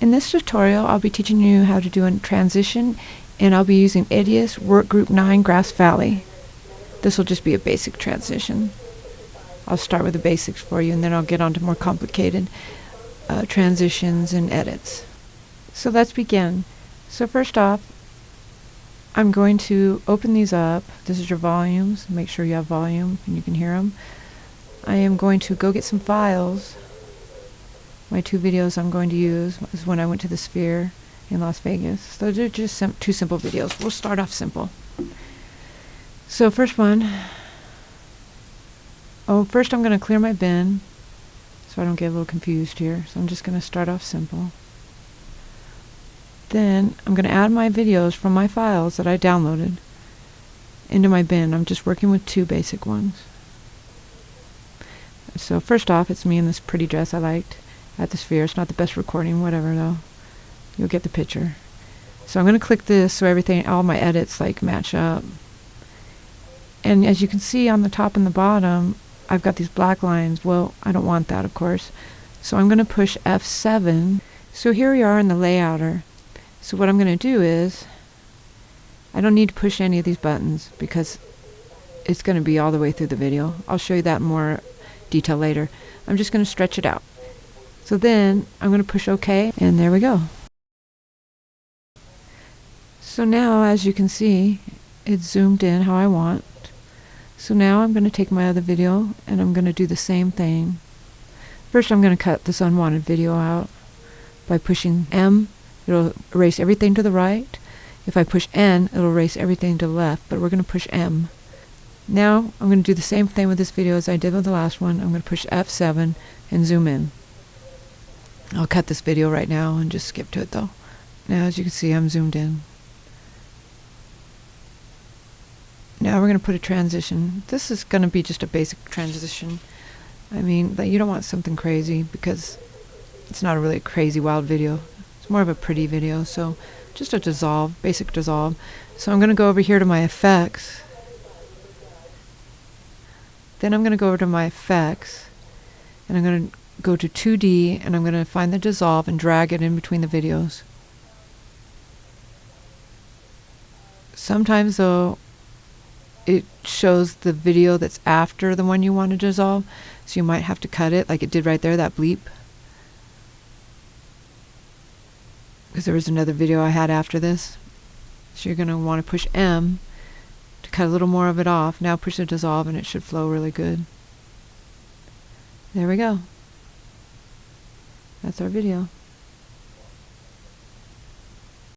In this tutorial, I'll be teaching you how to do a transition, and I'll be using Edius Workgroup 9 Grass Valley. This will just be a basic transition. I'll start with the basics for you, and then I'll get on to more complicated transitions and edits. So let's begin. So first off, I'm going to open these up. This is your volumes. Make sure you have volume and you can hear them. I am going to go get some files. My two videos I'm going to use is when I went to the Sphere in Las Vegas. So they're just two simple videos. We'll start off simple. So first one. First I'm going to clear my bin so I don't get a little confused here. So I'm just going to start off simple. Then I'm going to add my videos from my files that I downloaded into my bin. I'm just working with two basic ones. So first off, it's me in this pretty dress I liked at the Sphere. It's not the best recording, whatever though. You'll get the picture. So I'm going to click this so all my edits match up. And as you can see on the top and the bottom, I've got these black lines. Well, I don't want that, of course. So I'm going to push F7. So here we are in the layouter. So what I'm going to do is, I don't need to push any of these buttons because it's going to be all the way through the video. I'll show you that in more detail later. I'm just going to stretch it out. So then I'm going to push OK, and there we go. So now, as you can see, it's zoomed in how I want. So now I'm going to take my other video and I'm going to do the same thing. First I'm going to cut this unwanted video out by pushing M. It'll erase everything to the right. If I push N, it'll erase everything to the left, but we're going to push M. Now I'm going to do the same thing with this video as I did with the last one. I'm going to push F7 and zoom in. I'll cut this video right now and just skip to it though. Now as you can see, I'm zoomed in. Now we're going to put a transition. This is going to be just a basic transition. I mean, you don't want something crazy because it's not a really crazy wild video. It's more of a pretty video, so just a dissolve, basic dissolve. So I'm going to go over here to my effects. Then I'm going to go over to my effects, and I'm going to go to 2D, and I'm going to find the dissolve and drag it in between the videos. Sometimes though, it shows the video that's after the one you want to dissolve, so you might have to cut it like it did right there, that bleep. Because there was another video I had after this. So you're going to want to push M to cut a little more of it off. Now push the dissolve and it should flow really good. There we go. That's our video.